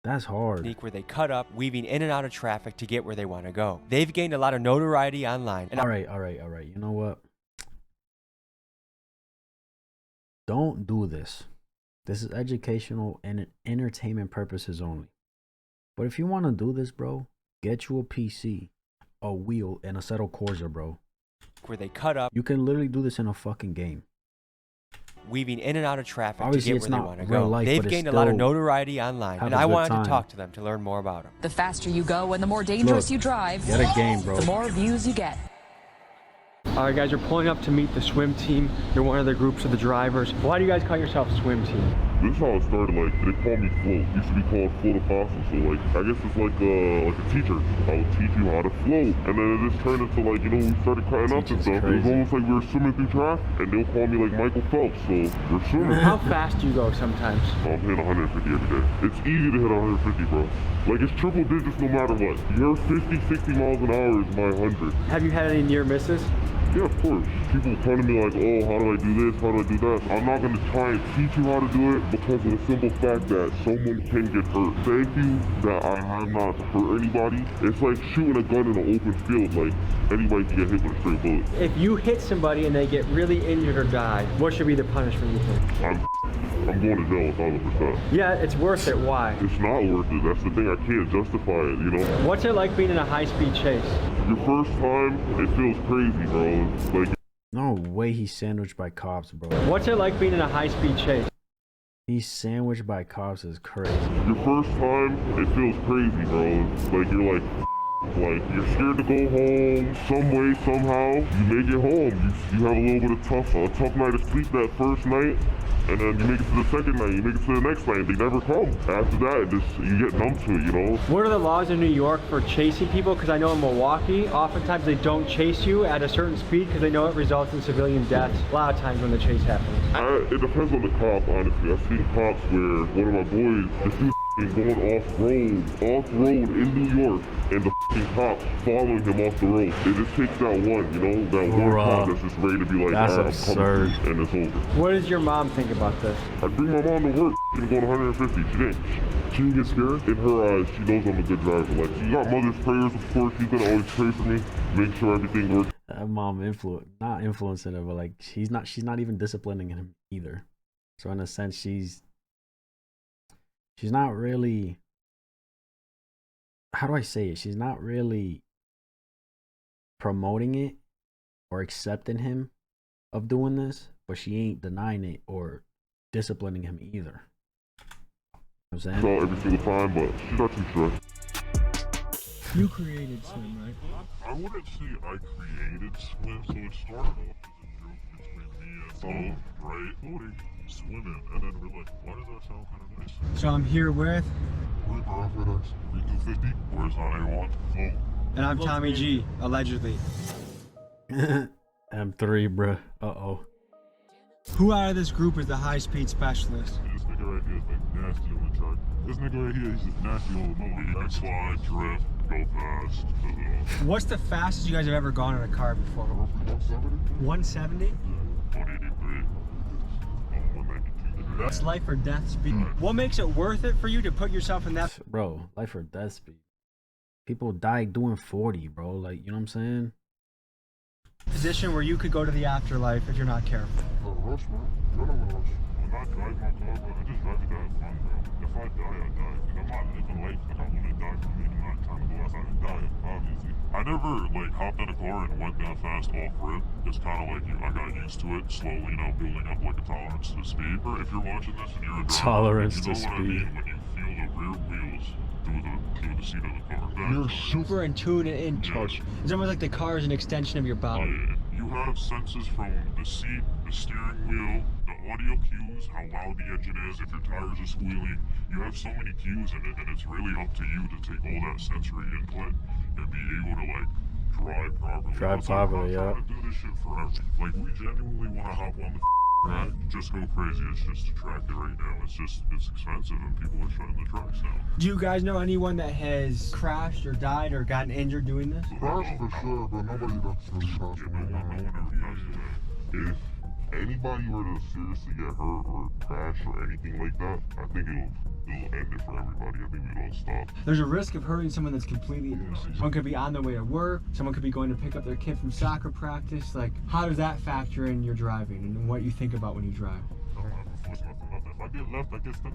[SPEAKER 1] That's hard.
[SPEAKER 4] Where they cut up, weaving in and out of traffic to get where they want to go. They've gained a lot of notoriety online. And
[SPEAKER 1] all right. You know what? Don't do this. This is educational and entertainment purposes only. But if you want to do this, bro, get you a PC, a wheel, and a set of Corsa, bro.
[SPEAKER 4] Where they cut up.
[SPEAKER 1] You can literally do this in a fucking game.
[SPEAKER 4] Weaving in and out of traffic
[SPEAKER 1] obviously
[SPEAKER 4] to get where they want to go.
[SPEAKER 1] Life,
[SPEAKER 4] they've gained a lot of notoriety online, and I wanted to talk to them to learn more about them.
[SPEAKER 13] The faster you go and the more dangerous you drive,
[SPEAKER 1] get a game, bro.
[SPEAKER 13] The more views you get.
[SPEAKER 2] All right, guys, we're pulling up to meet the Swim Team. They're one of the groups of the drivers. Why do you guys call yourself Swim Team?
[SPEAKER 3] This is how it started. Like, they call me Float. It used to be called Float of Fossil. So like, I guess it's like a teacher. I would teach you how to float, and then it just turned into like, you know, we started cutting up and stuff. It was almost like we were swimming through traffic, and they'll call me like Michael Phelps. So we're swimming.
[SPEAKER 2] How fast do you go sometimes?
[SPEAKER 3] I'm hitting 150 every day. It's easy to hit 150, bro. Like, it's triple digits no matter what. Your 50, 60 miles an hour is my 100.
[SPEAKER 2] Have you had any near misses?
[SPEAKER 3] Yeah, of course. People come to me like, oh, how do I do this? How do I do that? I'm not going to try and teach you how to do it because of the simple fact that someone can get hurt. Thank you that I have not hurt anybody. It's like shooting a gun in an open field. Like, anybody can get hit with a straight bullet.
[SPEAKER 2] If you hit somebody and they get really injured or die, what should be the punishment you think?
[SPEAKER 3] I'm going to jail 1,000%.
[SPEAKER 2] Yeah, it's worth it. Why?
[SPEAKER 3] It's not worth it. That's the thing. I can't justify it, you know?
[SPEAKER 2] What's it like being in a high-speed chase?
[SPEAKER 3] Your first time, it feels crazy, bro. It's like...
[SPEAKER 1] No way he's sandwiched by cops, bro.
[SPEAKER 2] What's it like being in a high-speed chase?
[SPEAKER 1] He's sandwiched by cops is crazy.
[SPEAKER 3] Your first time, it feels crazy, bro. It's like you're like you're scared to go home some way, somehow. You make it home. You have a little bit of a tough night of sleep that first night, and then you make it to the second night, you make it to the next night, they never come. After that, you get numb to it, you know?
[SPEAKER 2] What are the laws in New York for chasing people? Because I know in Milwaukee, oftentimes they don't chase you at a certain speed because they know it results in civilian deaths a lot of times when the chase happens.
[SPEAKER 3] It depends on the cop, honestly. I've seen cops where one of my boys, this dude going off-road in New York, and the cops following him off the road. It just takes that one, you know, that one cop that's just ready to be like,
[SPEAKER 1] that's
[SPEAKER 3] all right,
[SPEAKER 1] absurd.
[SPEAKER 3] I'm coming, and it's over.
[SPEAKER 2] What does your mom think about this?
[SPEAKER 3] I bring my mom to work and going 150. She didn't get scared. In her eyes, she knows I'm a good driver. Like, she got mother's prayers, of course. She's gonna always pray for me, make sure everything works.
[SPEAKER 1] That mom not influencing her, but like she's not even disciplining him either. So in a sense, she's not really, how do I say it? She's not really promoting it or accepting him of doing this, but she ain't denying it or disciplining him either. You know what I'm saying?
[SPEAKER 3] So every single time, but she's not too stressed.
[SPEAKER 12] You created swim, right?
[SPEAKER 3] I wouldn't say I created swim, so it started off as a joke between me and Tom, right? Floating, swimming, and then we're like, why does that sound kind of nice?
[SPEAKER 2] So I'm here with...
[SPEAKER 3] Reaper FedEx, 3250, where's 981? Float.
[SPEAKER 2] And I'm Tommy G, allegedly.
[SPEAKER 1] M3, bruh. Uh-oh.
[SPEAKER 2] Who out of this group is the high-speed specialist?
[SPEAKER 3] This nigga right here is like nasty on the track. This nigga right here, he's just nasty on the road. He can slide, drift, go fast.
[SPEAKER 2] What's the fastest you guys have ever gone in a car before?
[SPEAKER 3] 170?
[SPEAKER 2] 170?
[SPEAKER 3] 183. 192.
[SPEAKER 2] That's life or death speed. What makes it worth it for you to put yourself in that?
[SPEAKER 1] Bro, life or death speed. People die doing 40, bro. Like, you know what I'm saying?
[SPEAKER 2] Position where you could go to the afterlife if you're not careful.
[SPEAKER 3] Rush, man. You're not gonna rush. When I drive my car, bro, I just drive it to have fun, bro. If I die, I die. And I'm not living life like I want to die for me. I'm not trying to go outside and die, obviously. I never, like, hopped in a car and went that fast off-rip. It's kind of like I got used to it, slowly, you know, building up, like, a tolerance to speed. Or if you're watching this and you're a driver,
[SPEAKER 1] tolerance
[SPEAKER 3] you know
[SPEAKER 1] to
[SPEAKER 3] what
[SPEAKER 1] speed.
[SPEAKER 3] I mean when you feel the rear wheels through the seat of the car.
[SPEAKER 2] You're super intuitive in touch. It's almost like the car is an extension of your body.
[SPEAKER 3] You have senses from the seat, the steering wheel, the audio cues, how loud the engine is, if your tires are squealing. You have so many cues in it, and it's really up to you to take all that sensory input and be able to, like, drive properly.
[SPEAKER 1] Drive properly, yeah.
[SPEAKER 3] I'm not trying to do this shit forever. Like, we genuinely want to hop on the track, just go crazy. It's just a track right now. It's expensive, and people are shutting the tracks now.
[SPEAKER 2] Do you guys know anyone that has crashed or died or gotten injured doing this?
[SPEAKER 3] Crashed for sure, but nobody that's really crashed. No one ever crashed. If anybody were to seriously get hurt or crash or anything like that, I think it'll end it for everybody. I think we don't stop.
[SPEAKER 2] There's a risk of hurting someone that's completely innocent. Someone could be on their way to work. Someone could be going to pick up their kid from soccer practice. Like, how does that factor in your driving and what you think about when you drive?
[SPEAKER 3] I don't have to force nothing. If I get left, I get stuck.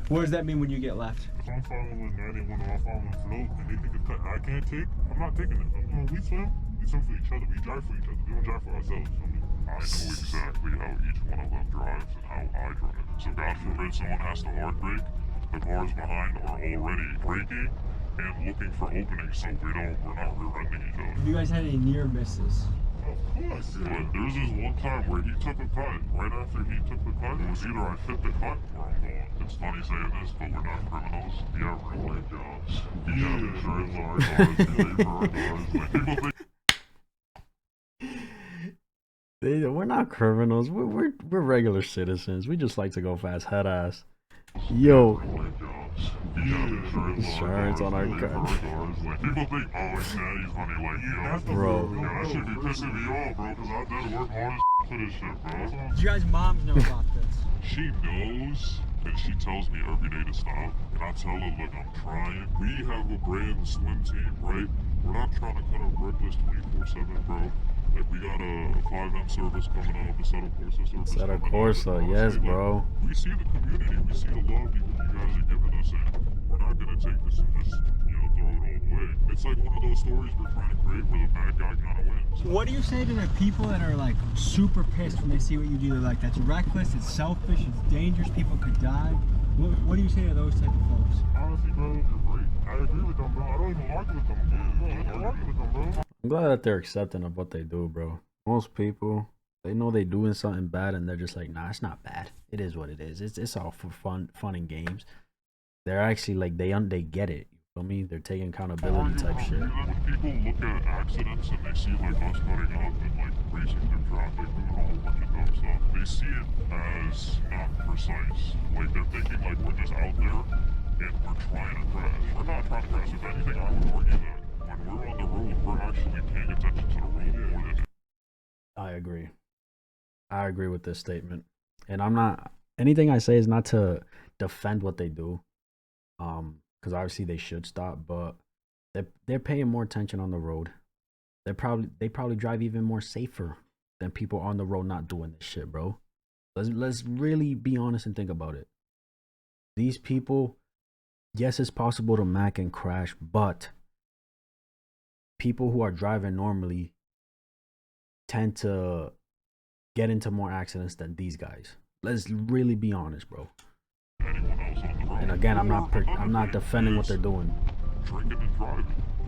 [SPEAKER 2] What does that mean when you get left?
[SPEAKER 3] If I'm following 91 or I'm following float and they think it's cut, I can't take, I'm not taking it. We swim for each other. We drive for each other. We don't drive for ourselves. I know exactly how each one of them drives and how I drive. So God forbid someone has to hard brake, the cars behind are already braking and looking for openings so we're not rear-ending each other.
[SPEAKER 2] Have you guys had any near misses?
[SPEAKER 3] Of course. But there was this one time where he took a cut. Right after he took the cut, it was either I fit the cut or I'm gone. It's funny saying this, but we're not criminals. We have real-life jobs. We have insurance on our cars. We pay for our cars. Like, people think
[SPEAKER 1] we're not criminals. We're regular citizens. We just like to go fast, head ass. Yo. Insurance on our cars.
[SPEAKER 3] Like, people think, oh, it's Natty's money. Like, yo,
[SPEAKER 1] bro.
[SPEAKER 3] Yo, that should be pissing me off, bro, because I did work hard as for this shit, bro.
[SPEAKER 2] Do you guys' moms know about this?
[SPEAKER 3] She knows, and she tells me every day to stop. And I tell her, look, I'm trying. We have a brand swim team, right? We're not trying to cut a reckless 24/7, bro. Like, we got a 5M service coming out, the Settle Corsa service.
[SPEAKER 1] Settle Corsa, yes, bro.
[SPEAKER 3] We see the community, we see the love you guys are giving us, and we're not gonna take this and just, you know, throw it all away. It's like one of those stories we're trying to create where the bad guy kind of wins.
[SPEAKER 2] What do you say to the people that are like super pissed when they see what you do? They're like, that's reckless, it's selfish, it's dangerous, people could die. What do you say to those type of folks?
[SPEAKER 3] Honestly, bro, you're great. I agree with them, bro. I don't even argue with them. I don't argue with them, bro.
[SPEAKER 1] I'm glad that they're accepting of what they do, bro. Most people, they know they're doing something bad and they're just like, nah, it's not bad. It is what it is. It's all for fun and games. They're actually like, they get it. You feel me? They're taking accountability type shit.
[SPEAKER 3] When people look at accidents and they see like us cutting up and like racing through traffic, doing a whole bunch of dumb stuff, they see it as not precise. Like they're thinking like we're just out there and we're trying to crash. We're not trying to crash. If anything, I would argue that when we're on the road, we're actually paying attention to the road more than.
[SPEAKER 1] I agree. I agree with this statement. And I'm not, anything I say is not to defend what they do. Because obviously they should stop, but they're paying more attention on the road. They probably drive even more safer than people on the road not doing this shit, bro. Let's really be honest and think about it. These people, yes, it's possible to mac and crash, but people who are driving normally tend to get into more accidents than these guys. Let's really be honest, bro. And again, I'm not defending what they're doing.
[SPEAKER 3] Drinking and driving.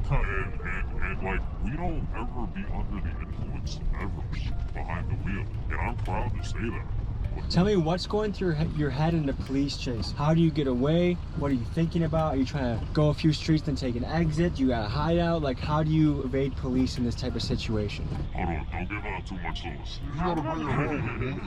[SPEAKER 3] And like, we don't ever be under the influence ever behind the wheel. And I'm proud to say that.
[SPEAKER 2] Tell me what's going through your head in the police chase. How do you get away? What are you thinking about? Are you trying to go a few streets and take an exit? You got a hideout? Like, how do you evade police in this type of situation?
[SPEAKER 3] Hold on, don't give out too much sauce.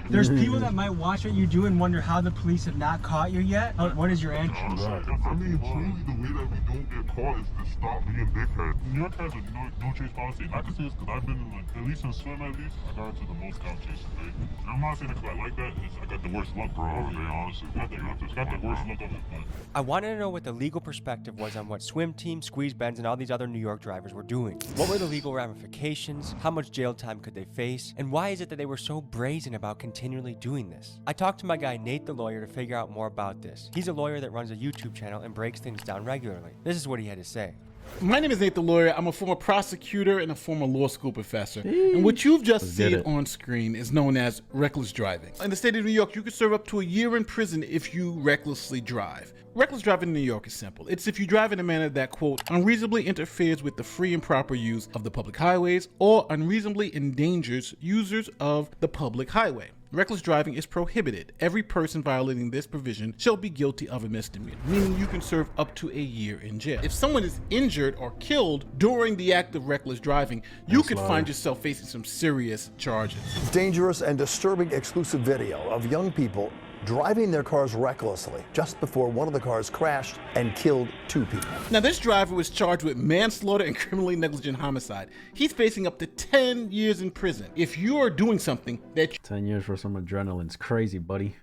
[SPEAKER 2] There's people that might watch what you do and wonder how the police have not caught you yet. What is your answer?
[SPEAKER 3] I mean, truly, the way that we don't get caught is to stop being dickheads. New York has a no chase policy. And I can say this because I've been, like, at least in swim at least, I got into the most count chases, right? And I'm not saying it because I like that. I got the worst luck, bro, over there, honestly. Got the worst luck of it.
[SPEAKER 4] I wanted to know what the legal perspective was on what swim team, Squeeze Benz, and all these other New York drivers were doing. What were the legal ramifications? How much jail time could they face? And why is it that they were so brazen about continually doing this? I talked to my guy Nate the lawyer to figure out more about this. He's a lawyer that runs a YouTube channel and breaks things down regularly. This is what he had to say.
[SPEAKER 14] My name is Nate the lawyer. I'm a former prosecutor and a former law school professor. And what you've just seen on screen is known as reckless driving. In the state of New York, you could serve up to a year in prison if you recklessly drive. Reckless driving in New York is simple. It's if you drive in a manner that, quote, unreasonably interferes with the free and proper use of the public highways or unreasonably endangers users of the public highway. Reckless driving is prohibited. Every person violating this provision shall be guilty of a misdemeanor, meaning you can serve up to a year in jail. If someone is injured or killed during the act of reckless driving, you could find yourself facing some serious charges.
[SPEAKER 15] Dangerous and disturbing exclusive video of young people driving their cars recklessly just before one of the cars crashed and killed 2 people.
[SPEAKER 14] Now, this driver was charged with manslaughter and criminally negligent homicide. He's facing up to 10 years in prison. If you are doing something that
[SPEAKER 1] 10 years for some adrenaline. It's crazy, buddy.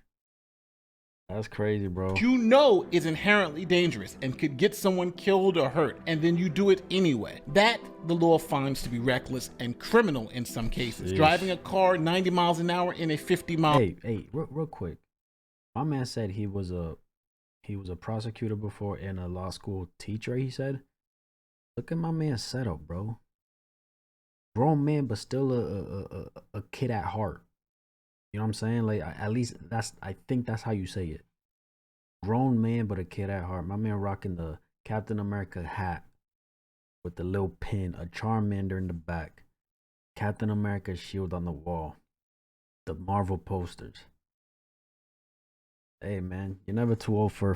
[SPEAKER 1] That's crazy, bro.
[SPEAKER 14] You know is inherently dangerous and could get someone killed or hurt, and then you do it anyway. That the law finds to be reckless and criminal in some cases. Driving a car 90 miles an hour in a 50-mile...
[SPEAKER 1] Hey, real quick. My man said he was a prosecutor before and a law school teacher, he said. Look at my man's setup, bro. Grown man, but still a kid at heart. You know what I'm saying? Like, at least I think that's how you say it. Grown man, but a kid at heart. My man rocking the Captain America hat with the little pin, a Charmander in the back, Captain America shield on the wall, the Marvel posters. Hey man, you're never too old for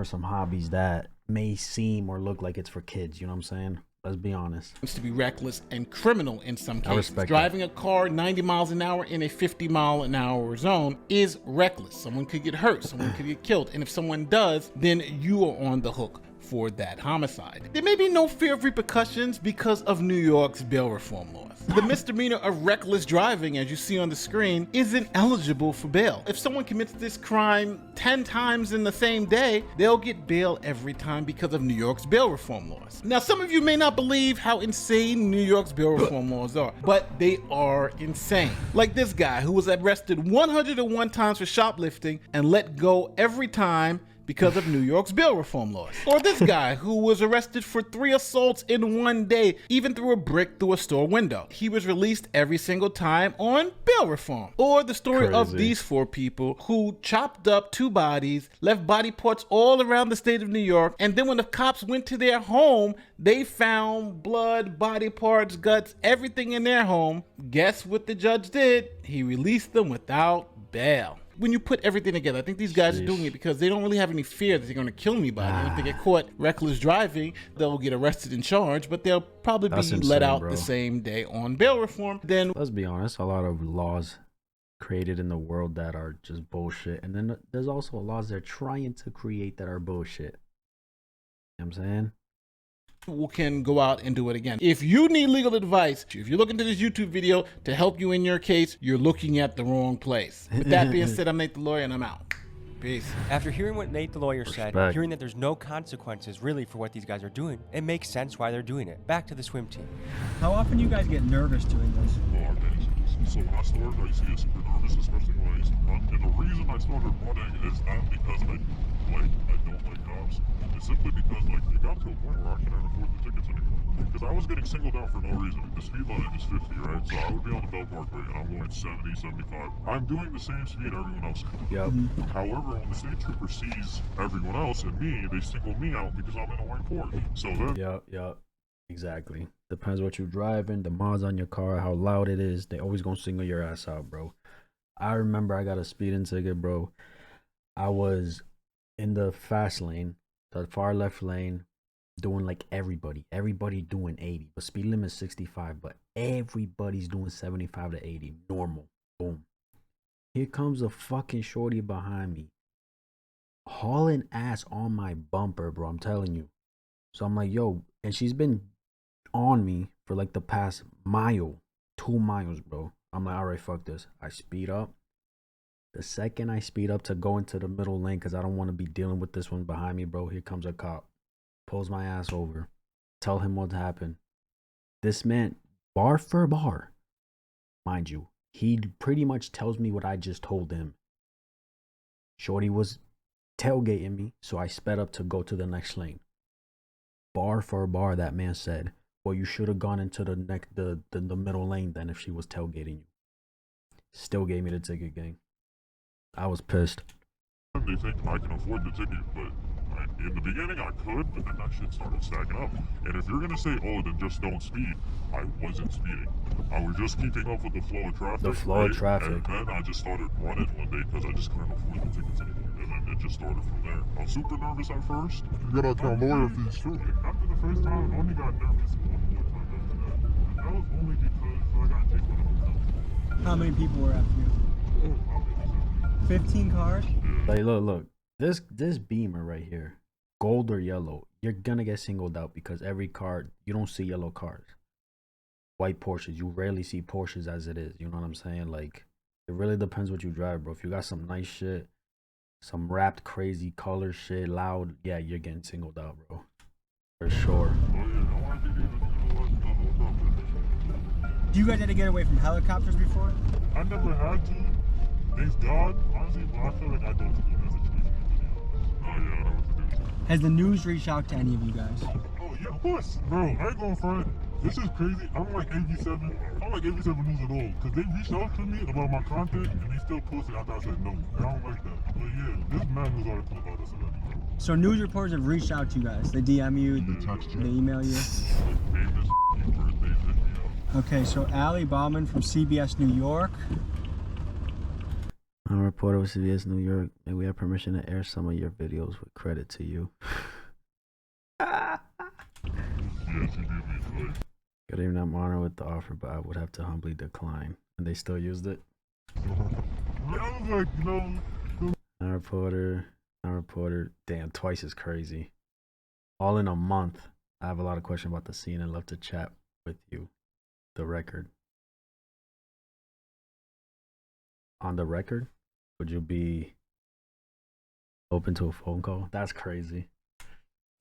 [SPEAKER 1] some hobbies that may seem or look like it's for kids. You know what I'm saying? Let's be honest.
[SPEAKER 14] It's to be reckless and criminal in some cases.
[SPEAKER 1] I respect
[SPEAKER 14] Driving
[SPEAKER 1] that.
[SPEAKER 14] a car 90 miles an hour in a 50-mile-an-hour zone is reckless. Someone could get hurt. Someone could get killed. And if someone does, then you are on the hook for that homicide. There may be no fear of repercussions because of New York's bail reform laws. The misdemeanor of reckless driving, as you see on the screen, isn't eligible for bail. If someone commits this crime 10 times in the same day, they'll get bail every time because of New York's bail reform laws. Now, some of you may not believe how insane New York's bail reform laws are, but they are insane. Like this guy who was arrested 101 times for shoplifting and let go every time because of New York's bail reform laws. Or this guy who was arrested for 3 assaults in one day, even threw a brick through a store window. He was released every single time on bail reform. Or the story of these 4 people who chopped up 2 bodies, left body parts all around the state of New York, and then when the cops went to their home, they found blood, body parts, guts, everything in their home. Guess what the judge did? He released them without bail. When you put everything together, I think these guys are doing it because they don't really have any fear that they're going to kill anybody. If they get caught reckless driving, they'll get arrested and charged, but they'll probably be let out the same day on bail reform. Then,
[SPEAKER 1] let's be honest, a lot of laws created in the world that are just bullshit, and then there's also laws they're trying to create that are bullshit. You know what I'm saying?
[SPEAKER 14] Can go out and do it again. If you need legal advice, if you're looking to this YouTube video to help you in your case, you're looking at the wrong place. With that being said, I'm Nate the Lawyer and I'm out. Peace.
[SPEAKER 4] After hearing what Nate the Lawyer said, hearing that there's no consequences really for what these guys are doing, it makes sense why they're doing it. Back to the swim team.
[SPEAKER 2] How often do you guys get nervous doing this?
[SPEAKER 3] So when I started, I used to get super nervous, especially when I used to run. And the reason I started running is not because I don't like cops. It's simply because it got to a point where I couldn't afford the tickets anymore. Because I was getting singled out for no reason. The speed limit is 50, right? So I would be on the Bell Parkway and I'm going 70, 75. I'm doing the same speed everyone else is.
[SPEAKER 1] Yep.
[SPEAKER 3] However, when the state trooper sees everyone else and me, they single me out because I'm in a white Porsche. So then.
[SPEAKER 1] Yep. Exactly. Depends what you're driving, the mods on your car, how loud it is. They always gonna single your ass out, bro. I remember I got a speeding ticket, bro. I was in the fast lane, the far left lane, doing like everybody doing 80. The speed limit is 65, but everybody's doing 75 to 80. Normal. Boom. Here comes a fucking shorty behind me, hauling ass on my bumper, bro. I'm telling you. So I'm like, yo, and she's been on me for like the past 2 miles, bro. I'm like, all right, fuck this. I speed up. The second I speed up to go into the middle lane, because I don't want to be dealing with this one behind me, bro, here comes a cop. Pulls my ass over. Tell him what happened. This man, bar for bar, mind you, he pretty much tells me what I just told him. Shorty was tailgating me, so I sped up to go to the next lane. Bar for bar, that man said, well, you should have gone into the middle lane then if she was tailgating you. Still gave me the ticket, gang. I was pissed.
[SPEAKER 3] They think I can afford the ticket, but in the beginning I could, but then that shit started stacking up. And if you're gonna say, oh, then just don't speed, I wasn't speeding. I was just keeping up with the flow of traffic.
[SPEAKER 1] The flow of traffic.
[SPEAKER 3] And then I just started running one day because I just couldn't afford the tickets anymore. And then it just started from there. I was super nervous at first. You gotta tell lawyer fees too. After the first time, I only got nervous one more time after that. And that was only because I got taken out of the house.
[SPEAKER 2] How many people were after you? 15 cars?
[SPEAKER 1] Like, look. This Beamer right here, gold or yellow, you're gonna get singled out because every car, you don't see yellow cars. White Porsches, you rarely see Porsches as it is. You know what I'm saying? Like, it really depends what you drive, bro. If you got some nice shit, some wrapped crazy color shit, loud, yeah, you're getting singled out, bro. For sure.
[SPEAKER 2] Do you guys had to get away from helicopters before?
[SPEAKER 3] I never had to. Thanks God, honestly, but I feel like I don't do that situation. Oh yeah, I know what to do.
[SPEAKER 2] Has the news reached out to any of you guys?
[SPEAKER 3] Oh yeah, of course. Bro, I ain't going front. This is crazy. I'm like AB7. I'm like AB7 News at all. Because they reached out to me about my content and they still posted after I said no. And I don't like that. But yeah, this man was article about us already.
[SPEAKER 2] So news reporters have reached out to you guys. They DM you, they email you. Okay, so Ali Bauman from CBS New York.
[SPEAKER 1] I'm a reporter with CBS New York, and we have permission to air some of your videos with credit to you. Good evening, I'm honored with the offer, but I would have to humbly decline. And they still used it.
[SPEAKER 3] I was like, no.
[SPEAKER 1] I'm a reporter. Damn, twice is crazy. all in a month. I have a lot of questions about the scene and love to chat with you. The record. On the record, would you be open to a phone call? That's crazy.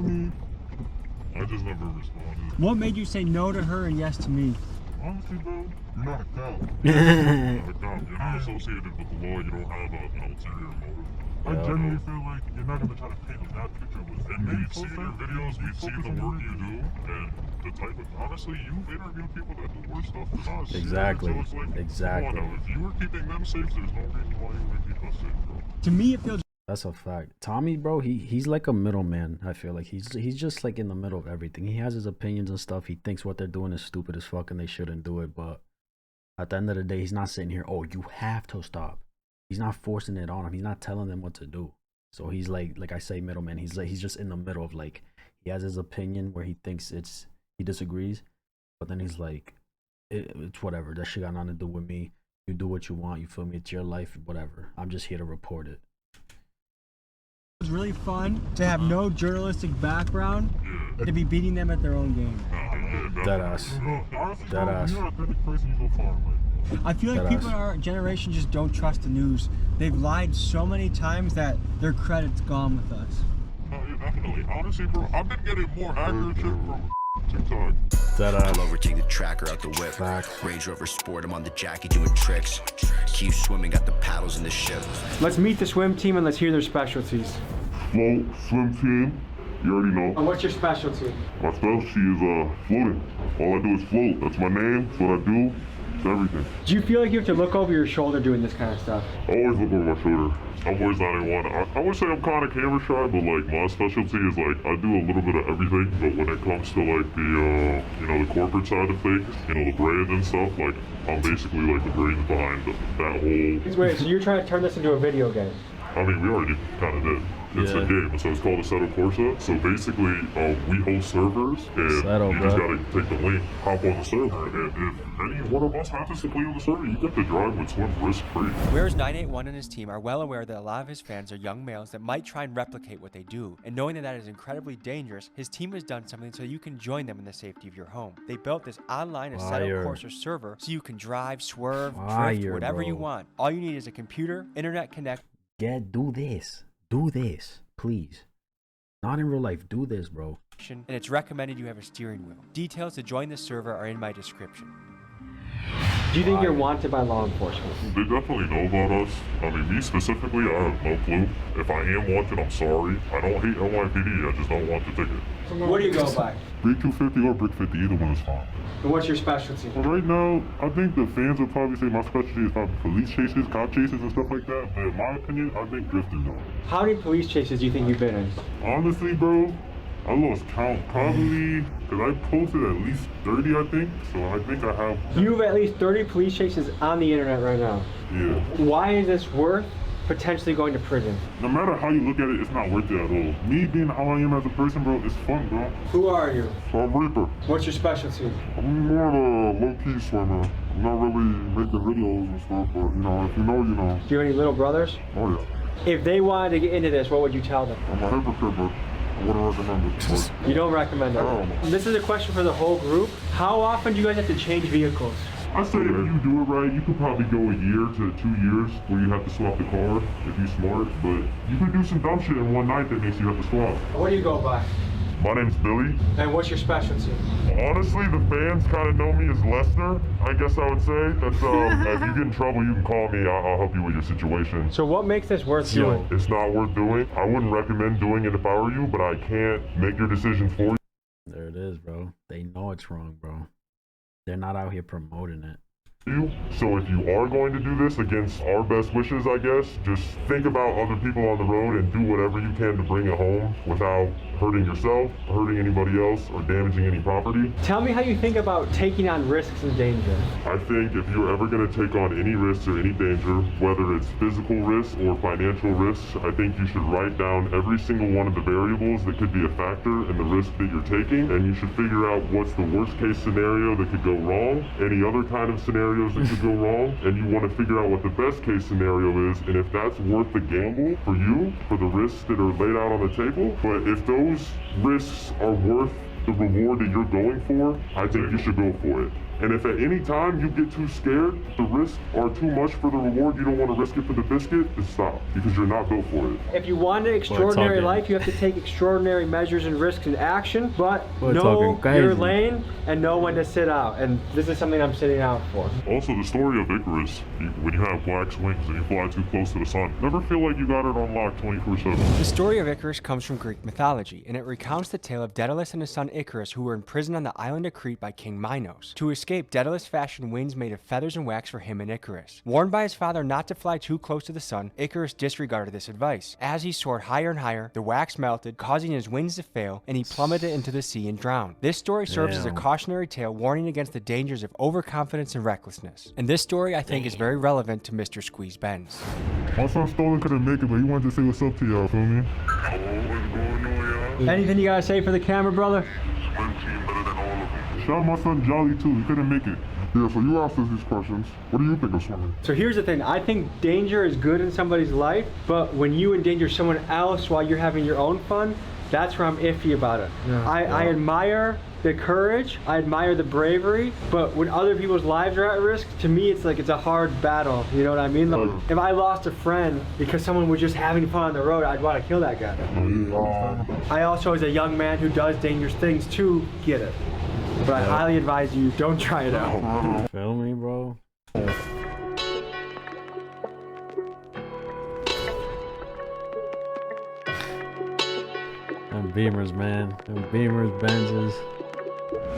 [SPEAKER 3] I just never responded.
[SPEAKER 4] What made you say no to her and yes to me?
[SPEAKER 3] Honestly, bro, you're not a cop. You're not a cop. You're not associated with the law. You don't have an ulterior motive. I genuinely feel like you're not going to try to paint a bad picture with it. And we've seen your videos, we've seen the work you do, and the type of, honestly, you've interviewed people that do worse stuff than us.
[SPEAKER 1] Exactly.
[SPEAKER 3] So it's like,
[SPEAKER 1] exactly.
[SPEAKER 3] Come on now, if you were keeping them safe, there's no reason why you wouldn't keep us safe, bro.
[SPEAKER 4] To me, it feels...
[SPEAKER 1] That's a fact. Tommy, bro, he's like a middleman. I feel like he's just like in the middle of everything. He has his opinions and stuff. He thinks what they're doing is stupid as fuck and they shouldn't do it. But at the end of the day, he's not sitting here, oh, you have to stop. He's not forcing it on him. He's not telling them what to do. So he's like I say, middleman. He's just in the middle of like, he has his opinion where he thinks he disagrees, but then he's like, it's whatever. That shit got nothing to do with me. You do what you want. You feel me? It's your life. Whatever. I'm just here to report it.
[SPEAKER 4] It was really fun to have no journalistic background to be beating them at their own game.
[SPEAKER 1] Deadass. Deadass.
[SPEAKER 4] I feel like people in our generation just don't trust the news. They've lied so many times that their credit's gone with us.
[SPEAKER 3] No, yeah, definitely. Honestly, bro, I've been getting more accurate shit from TikTok.
[SPEAKER 6] Pull over, take the tracker out the whip. Range Rover Sport, I'm on the Jackie doing tricks. Keep swimming, got the paddles in the ship.
[SPEAKER 2] Let's meet the swim team and let's hear their specialties.
[SPEAKER 3] Float, swim team, you already know.
[SPEAKER 2] And what's your specialty?
[SPEAKER 3] My specialty is floating. All I do is float. That's my name, that's what I do. It's everything.
[SPEAKER 2] Do you feel like you have to look over your shoulder doing this kind of stuff?
[SPEAKER 3] I always look over my shoulder. I'm always not anyone. I would say I'm kind of camera shy, but like my specialty is like I do a little bit of everything. But when it comes to like the the corporate side of things, the brand and stuff, like I'm basically like the brains behind that whole.
[SPEAKER 2] Wait, so you're trying to turn this into a video game?
[SPEAKER 3] I mean, we already kind of did. It's a game, so it's called Assetto Corsa. So basically, we host servers, and you just gotta take the link, hop on the server, and if any one of us happens to play on the server, you get to drive with Swim risk-free.
[SPEAKER 4] Whereas 981 and his team are well aware that a lot of his fans are young males that might try and replicate what they do, and knowing that that is incredibly dangerous, his team has done something so you can join them in the safety of your home. They built this online Assetto Corsa server so you can drive, swerve, drift, whatever you want. All you need is a computer, internet connect.
[SPEAKER 1] Do this, please. Not in real life. Do this, bro.
[SPEAKER 4] And it's recommended you have a steering wheel. Details to join the server are in my description.
[SPEAKER 2] Do you think you're wanted by law enforcement?
[SPEAKER 3] They definitely know about us. I mean, me specifically, I have no clue. If I am wanted, I'm sorry. I don't hate NYPD, I just don't want the ticket.
[SPEAKER 2] What do you go by?
[SPEAKER 3] Brick 250 or Brick 50, either one is fine.
[SPEAKER 2] And what's your specialty?
[SPEAKER 3] Well, right now, I think the fans would probably say my specialty is probably police chases, cop chases, and stuff like that. But in my opinion, I think drifting though.
[SPEAKER 2] How many police chases do you think you've been in?
[SPEAKER 3] Honestly, bro, I lost count probably, because I posted at least 30, I think. So I think I have...
[SPEAKER 2] You have at least 30 police chases on the internet right now.
[SPEAKER 3] Yeah.
[SPEAKER 2] Why is this worth potentially going to prison?
[SPEAKER 3] No matter how you look at it, it's not worth it at all. Me being how I am as a person, bro, it's fun, bro.
[SPEAKER 2] Who are you?
[SPEAKER 3] So I'm Reaper.
[SPEAKER 2] What's your specialty?
[SPEAKER 3] I'm more of a low-key swimmer. I'm not really making videos and stuff, but if you know, you know.
[SPEAKER 2] Do you have any little brothers?
[SPEAKER 3] Oh yeah.
[SPEAKER 2] If they wanted to get into this, what would you tell them?
[SPEAKER 3] I'm a hypocrite, but I wouldn't recommend it.
[SPEAKER 2] You don't recommend it?
[SPEAKER 3] No.
[SPEAKER 2] This is a question for the whole group. How often do you guys have to change vehicles?
[SPEAKER 3] I say if you do it right, you could probably go a year to 2 years where you have to swap the car if you're smart, but you could do some dumb shit in one night that makes you have to swap.
[SPEAKER 2] What do you go by?
[SPEAKER 3] My name's Billy.
[SPEAKER 2] And what's your specialty?
[SPEAKER 3] Honestly, the fans kind of know me as Lester, I guess I would say. That's if you get in trouble, you can call me. I'll help you with your situation.
[SPEAKER 2] So what makes this worth doing?
[SPEAKER 3] It's not worth doing. I wouldn't recommend doing it if I were you, but I can't make your decisions for you.
[SPEAKER 1] There it is, bro. They know it's wrong, bro. They're not out here promoting it.
[SPEAKER 3] So if you are going to do this against our best wishes, I guess, just think about other people on the road and do whatever you can to bring it home without hurting yourself, hurting anybody else, or damaging any property.
[SPEAKER 2] Tell me how you think about taking on risks and danger.
[SPEAKER 3] I think if you're ever going to take on any risks or any danger, whether it's physical risks or financial risks, I think you should write down every single one of the variables that could be a factor in the risk that you're taking, and you should figure out what's the worst case scenario that could go wrong, any other kind of scenarios that could go wrong, and you want to figure out what the best case scenario is, and if that's worth the gamble for you, for the risks that are laid out on the table. But if those those risks are worth the reward that you're going for, I think you should go for it. And if at any time you get too scared, the risks are too much for the reward, you don't want to risk it for the biscuit, then stop, because you're not built for it.
[SPEAKER 2] If you want an extraordinary life, you have to take extraordinary measures and risks in action, but know your lane and know when to sit out. And this is something I'm sitting out for.
[SPEAKER 3] Also, the story of Icarus, when you have wax wings and you fly too close to the sun, never feel like you got it on lock 24/7.
[SPEAKER 4] The story of Icarus comes from Greek mythology, and it recounts the tale of Daedalus and his son Icarus, who were imprisoned on the island of Crete by King Minos. To escape, Daedalus fashioned wings made of feathers and wax for him and Icarus. Warned by his father not to fly too close to the sun, Icarus disregarded this advice. As he soared higher and higher, the wax melted, causing his wings to fail, and he plummeted into the sea and drowned. This story serves as a cautionary tale warning against the dangers of overconfidence and recklessness. And this story, I think, is very relevant to Mr. Squeeze Benz.
[SPEAKER 3] My son Stolen couldn't make it, but he wanted to say what's up to y'all, feel me?
[SPEAKER 2] Anything you gotta say for the camera, brother?
[SPEAKER 3] Shout out my son Jolly too, he couldn't make it. Yeah, so you asked us these questions. What do you think of swimming?
[SPEAKER 2] So here's the thing, I think danger is good in somebody's life, but when you endanger someone else while you're having your own fun, that's where I'm iffy about it. I admire the courage, I admire the bravery, but when other people's lives are at risk, to me it's like it's a hard battle, you know what I mean? Like, if I lost a friend because someone was just having fun on the road, I'd want to kill that guy. I also, as a young man who does dangerous things too, get it. But I highly advise you, don't try it out.
[SPEAKER 1] Feel me, bro? Them Beamers, man. Them Beamers, Benzes.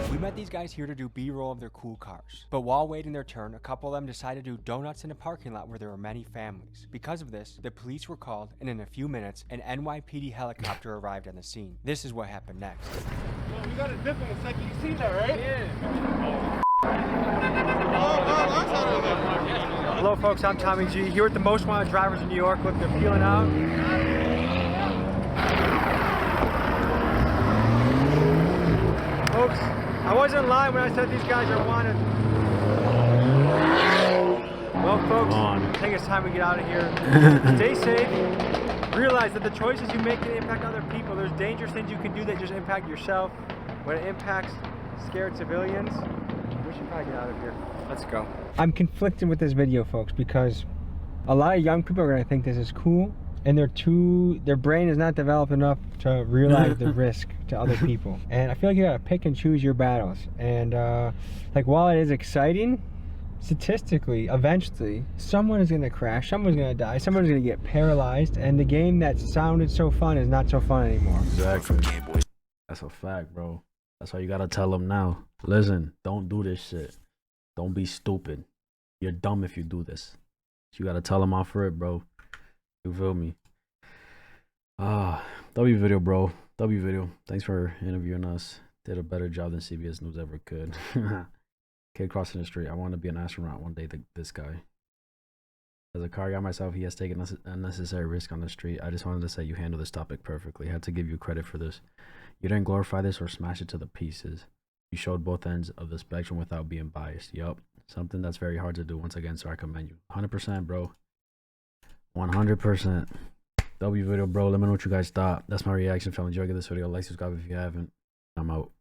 [SPEAKER 4] We met these guys here to do B-roll of their cool cars. But while waiting their turn, a couple of them decided to do donuts in a parking lot where there were many families. Because of this, the police were called, and in a few minutes, an NYPD helicopter arrived on the scene. This is what happened next.
[SPEAKER 16] Well, we got a dip in a second. You seen that, right? Yeah.
[SPEAKER 2] Hello folks, I'm Tommy G, here with the most wanted drivers in New York. Look, they're peeling out. Folks, I wasn't lying when I said these guys are wanted. Well folks, I think it's time we get out of here. Stay safe. Realize that the choices you make can impact other people. There's dangerous things you can do that just impact yourself. When it impacts scared civilians, we should probably get out of here. Let's go. I'm conflicted with this video, folks, because a lot of young people are gonna think this is cool, and their brain is not developed enough to realize the risk to other people. And I feel like you gotta pick and choose your battles. And like, while it is exciting, statistically, eventually, someone is gonna crash, someone's gonna die, someone's gonna get paralyzed, and the game that sounded so fun is not so fun anymore.
[SPEAKER 1] Exactly. That's a fact, bro. That's why you gotta tell them now. Listen, don't do this shit. Don't be stupid. You're dumb if you do this. You gotta tell them off for it, bro. You feel me? W video, bro. W video. Thanks for interviewing us. Did a better job than CBS News ever could. Kid crossing the street. I want to be an astronaut one day. This guy. As a car guy myself, he has taken unnecessary risk on the street. I just wanted to say you handled this topic perfectly. I had to give you credit for this. You didn't glorify this or smash it to the pieces. You showed both ends of the spectrum without being biased. Yup. Something that's very hard to do once again, so I commend you. 100%, bro. 100%. W video, bro. Let me know what you guys thought. That's my reaction. If you enjoyed this video, like, subscribe if you haven't. I'm out.